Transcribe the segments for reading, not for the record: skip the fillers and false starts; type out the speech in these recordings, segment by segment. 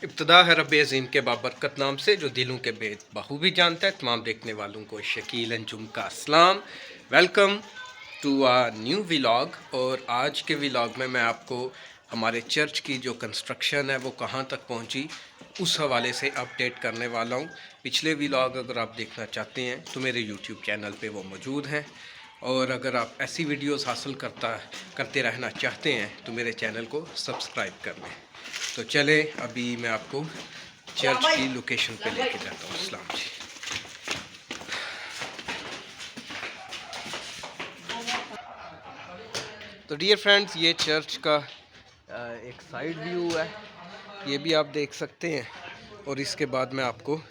इब्तिदा है रब अज़ीम के बाबरकत नाम से जो दिलों के बेद बखूबी जानता है। तमाम देखने वालों को शकील अंजुम का अस्सलाम। Welcome to a new vlog. और आज के व्लॉग में मैं आपको हमारे चर्च की जो कंस्ट्रक्शन है वो कहाँ तक पहुँची उस हवाले से अपडेट करने वाला हूँ। पिछले व्लॉग अगर आप देखना चाहते हैं तो मेरे यूट्यूब चैनल पे वो मौजूद हैं, और अगर आप ऐसी वीडियोस हासिल करते रहना चाहते हैं तो मेरे चैनल को सब्सक्राइब कर लें। तो चले अभी मैं आपको चर्च की लोकेशन पे लेके जाता हूँ। अस्सलाम जी। तो डियर फ्रेंड्स, ये चर्च का एक साइड व्यू है, ये भी आप देख सकते हैं। और इसके बाद मैं आपको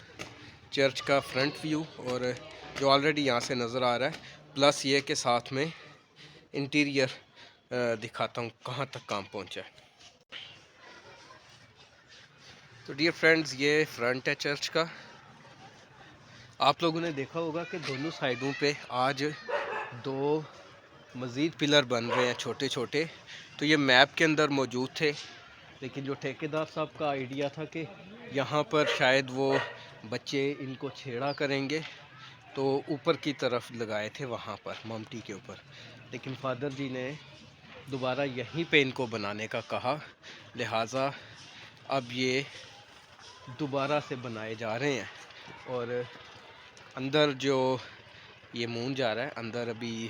चर्च का फ्रंट व्यू और जो ऑलरेडी यहाँ से नज़र आ रहा है, प्लस ये के साथ में इंटीरियर दिखाता हूँ कहाँ तक काम पहुँचा है। तो डियर फ्रेंड्स, ये फ्रंट है चर्च का। आप लोगों ने देखा होगा कि दोनों साइडों पे आज दो मज़ीद पिलर बन रहे हैं छोटे छोटे। तो ये मैप के अंदर मौजूद थे, लेकिन जो ठेकेदार साहब का आइडिया था कि यहाँ पर शायद वो बच्चे इनको छेड़ा करेंगे, तो ऊपर की तरफ लगाए थे वहाँ पर ममटी के ऊपर। लेकिन फादर जी ने दोबारा यहीं पे इनको बनाने का कहा, लिहाजा अब ये दोबारा से बनाए जा रहे हैं। और अंदर जो ये मून जा रहा है, अंदर अभी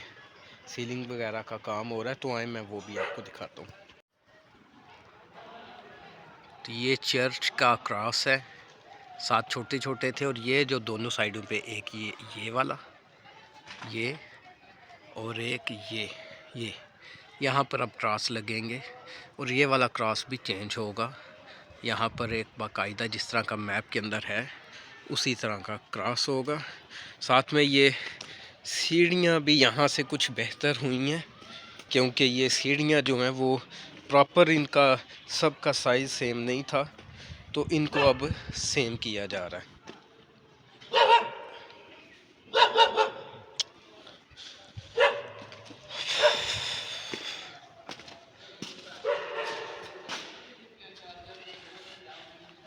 सीलिंग वगैरह का काम हो रहा है, तो आए मैं वो भी आपको दिखाता हूँ। तो ये चर्च का क्रॉस है, 7 छोटे छोटे थे, और ये जो दोनों साइडों पे एक ये वाला, ये और एक ये यहाँ पर अब क्रॉस लगेंगे, और ये वाला क्रॉस भी चेंज होगा। यहाँ पर एक बाकायदा जिस तरह का मैप के अंदर है उसी तरह का क्रॉस होगा। साथ में ये सीढ़ियाँ भी यहाँ से कुछ बेहतर हुई हैं, क्योंकि ये सीढ़ियाँ जो हैं वो प्रॉपर, इनका सब का साइज़ सेम नहीं था, तो इनको अब सेम किया जा रहा है।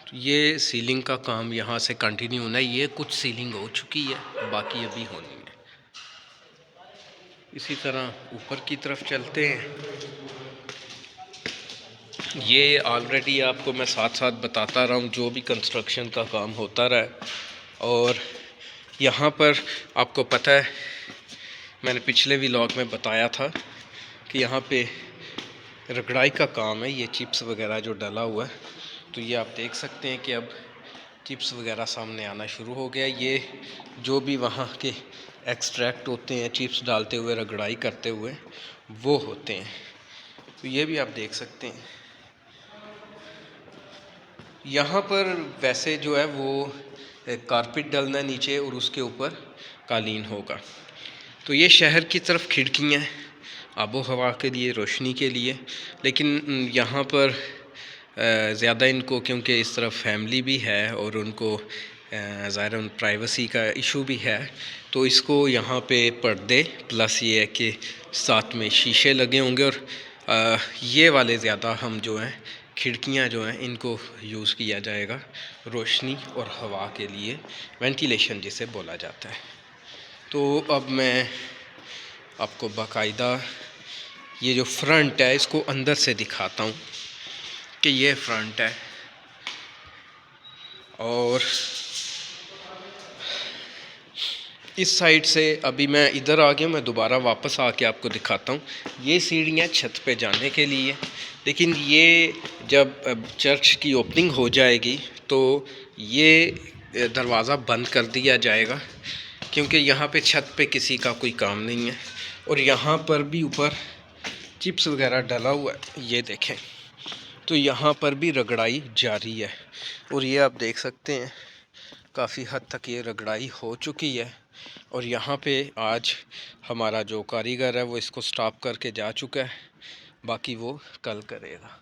तो ये सीलिंग का काम यहाँ से कंटिन्यू होना है। ये कुछ सीलिंग हो चुकी है, बाकी अभी होनी है। इसी तरह ऊपर की तरफ चलते हैं। ये ऑलरेडी आपको मैं साथ साथ बताता रहा हूँ जो भी कंस्ट्रक्शन का काम होता रहा है। और यहाँ पर आपको पता है, मैंने पिछले व्लॉग में बताया था कि यहाँ पे रगड़ाई का काम है। ये चिप्स वगैरह जो डला हुआ है, तो ये आप देख सकते हैं कि अब चिप्स वगैरह सामने आना शुरू हो गया। ये जो भी वहाँ के एक्सट्रैक्ट होते हैं चिप्स डालते हुए, रगड़ाई करते हुए, वो होते हैं। तो ये भी आप देख सकते हैं। यहाँ पर वैसे जो है वो कारपेट डलना है नीचे, और उसके ऊपर कालीन होगा। तो ये शहर की तरफ खिड़कियाँ हैं आबो हवा के लिए, रोशनी के लिए। लेकिन यहाँ पर ज़्यादा इनको, क्योंकि इस तरफ फैमिली भी है और उनको ज़ाहिर उन प्राइवेसी का इशू भी है, तो इसको यहाँ पे पर्दे प्लस ये है कि साथ में शीशे लगे होंगे। और ये वाले ज़्यादा हम जो हैं खिड़कियाँ जो हैं इनको यूज़ किया जाएगा रोशनी और हवा के लिए, वेंटिलेशन जिसे बोला जाता है। तो अब मैं आपको बाकायदा ये जो फ्रंट है इसको अंदर से दिखाता हूँ कि ये फ्रंट है। और इस साइड से अभी मैं इधर आ गया, मैं दोबारा वापस आके आपको दिखाता हूँ। ये सीढ़ियाँ छत पे जाने के लिए, लेकिन ये जब चर्च की ओपनिंग हो जाएगी तो ये दरवाज़ा बंद कर दिया जाएगा, क्योंकि यहाँ पे छत पे किसी का कोई काम नहीं है। और यहाँ पर भी ऊपर चिप्स वगैरह डला हुआ है, ये देखें। तो यहाँ पर भी रगड़ाई जारी है, और ये आप देख सकते हैं काफ़ी हद तक ये रगड़ाई हो चुकी है। और यहाँ पे आज हमारा जो कारीगर है वो इसको स्टॉप करके जा चुका है, बाकी वो कल करेगा।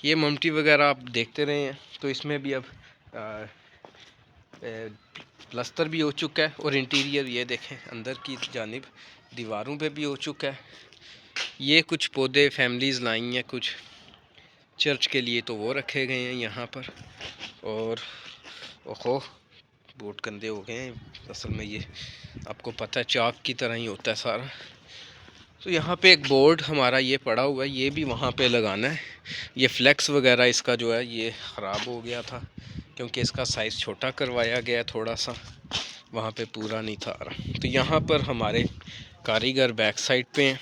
ये ममटी वगैरह आप देखते रहे हैं, तो इसमें भी अब प्लस्तर भी हो चुका है। और इंटीरियर ये देखें, अंदर की जानिब दीवारों पे भी हो चुका है। ये कुछ पौधे फैमिलीज़ लाई हैं कुछ, चर्च के लिए तो वो रखे गए हैं यहाँ पर। और ओहो बूट गंदे हो गए हैं, असल में ये आपको पता है चाक की तरह ही होता है सारा। तो यहाँ पे एक बोर्ड हमारा ये पड़ा हुआ है, ये भी वहाँ पे लगाना है। ये फ्लेक्स वगैरह इसका जो है ये ख़राब हो गया था क्योंकि इसका साइज़ छोटा करवाया गया थोड़ा सा, वहाँ पे पूरा नहीं था आ रहा। तो यहाँ पर हमारे कारीगर बैक साइड पे हैं,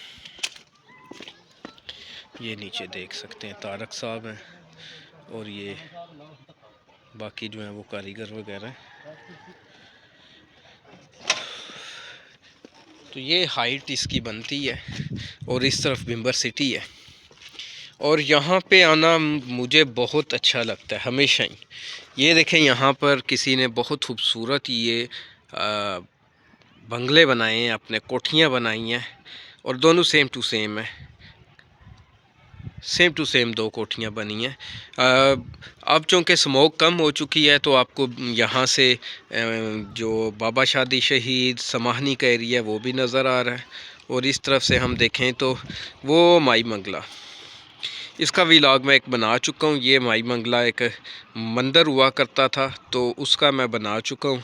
ये नीचे देख सकते हैं तारक साहब हैं और ये बाकी जो हैं वो कारीगर वगैरह। तो ये हाइट इसकी बनती है और इस तरफ बिम्बर सिटी है। और यहाँ पे आना मुझे बहुत अच्छा लगता है हमेशा ही। ये देखें यहाँ पर किसी ने बहुत खूबसूरत ये बंगले बनाए हैं, अपने कोठियाँ बनाई हैं और दोनों सेम टू सेम है, सेम टू सेम दो कोठियाँ बनी हैं। अब चूँकि स्मोक कम हो चुकी है तो आपको यहाँ से जो बाबा शादी शहीद समाहनी का एरिया वो भी नज़र आ रहा है। और इस तरफ से हम देखें तो वो माई मंगला, इसका व्लॉग मैं एक बना चुका हूँ। ये माई मंगला एक मंदिर हुआ करता था तो उसका मैं बना चुका हूँ।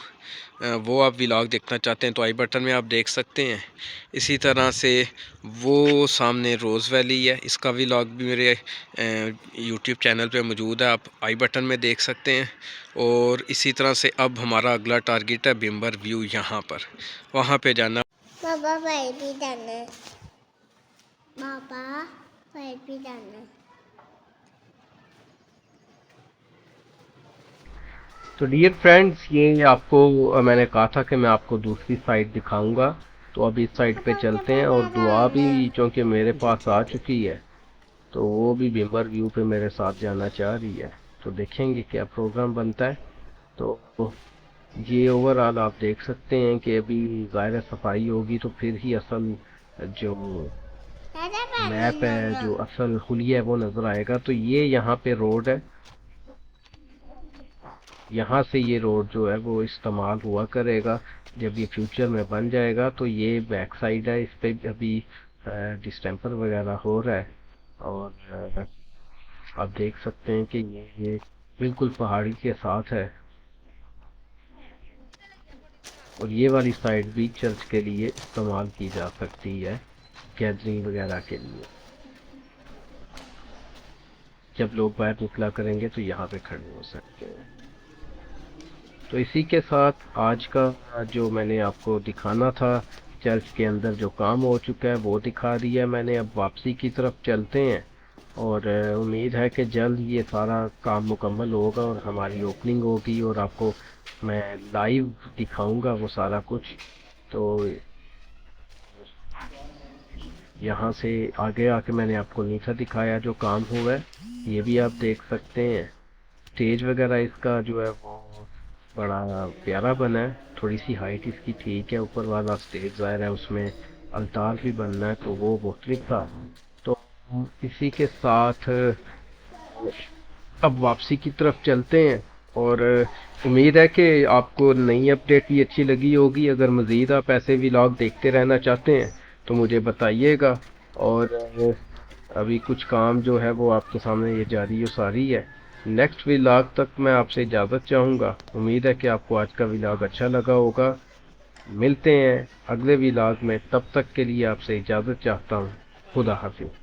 वो आप व्लॉग देखना चाहते हैं तो आई बटन में आप देख सकते हैं। इसी तरह से वो सामने रोज़ वैली है, इसका व्लॉग भी मेरे यूट्यूब चैनल पे मौजूद है, आप आई बटन में देख सकते हैं। और इसी तरह से अब हमारा अगला टारगेट है बिम्बर व्यू, यहाँ पर वहाँ पे जाना। पापा फाइल भी डालना, पापा फाइल भी डालना। तो डियर फ्रेंड्स, ये आपको मैंने कहा था कि मैं आपको दूसरी साइड दिखाऊंगा, तो अब इस साइड पे चलते हैं। और दुआ भी चूँकि मेरे पास आ चुकी है तो वो भी बिम्बर व्यू पे मेरे साथ जाना चाह रही है, तो देखेंगे क्या प्रोग्राम बनता है। तो ये ओवरऑल आप देख सकते हैं कि अभी ज़ाहिर सफाई होगी तो फिर ही असल जो मैप है, जो असल हुलिया है वो नज़र आएगा। तो ये यहाँ पे रोड है, यहाँ से ये रोड जो है वो इस्तेमाल हुआ करेगा। जब ये फ्यूचर में बन जाएगा तो ये बैक साइड है, इस पे अभी डिस्टेंपर वगैरह हो रहा है। और आप देख सकते हैं कि ये बिल्कुल पहाड़ी के साथ है। और ये वाली साइड भी चर्च के लिए इस्तेमाल की जा सकती है, गैदरिंग वगैरह के लिए। जब लोग बाहर निकला करेंगे तो यहाँ पे खड़े हो सकते हैं। तो इसी के साथ आज का जो मैंने आपको दिखाना था चर्च के अंदर जो काम हो चुका है वो दिखा दिया मैंने। अब वापसी की तरफ चलते हैं और उम्मीद है कि जल्द ये सारा काम मुकम्मल होगा और हमारी ओपनिंग होगी और आपको मैं लाइव दिखाऊंगा वो सारा कुछ। तो यहाँ से आगे आके मैंने आपको नीचे दिखाया जो काम हुआ है, ये भी आप देख सकते हैं। स्टेज वगैरह इसका जो है वो बड़ा प्यारा बना है, थोड़ी सी हाइट इसकी ठीक है। ऊपर वाला स्टेज ज़ाहिर है उसमें अल्तार भी बनना है तो वो मुख्तलिफ था। तो इसी के साथ अब वापसी की तरफ चलते हैं और उम्मीद है कि आपको नई अपडेट भी अच्छी लगी होगी। अगर मज़ीद आप ऐसे व्लॉग देखते रहना चाहते हैं तो मुझे बताइएगा। और अभी कुछ काम जो है वो आपके सामने ये जारी और सारी है। नेक्स्ट व्लॉग तक मैं आपसे इजाज़त चाहूँगा। उम्मीद है कि आपको आज का व्लॉग अच्छा लगा होगा। मिलते हैं अगले व्लॉग में, तब तक के लिए आपसे इजाज़त चाहता हूँ। खुदा हाफिज़।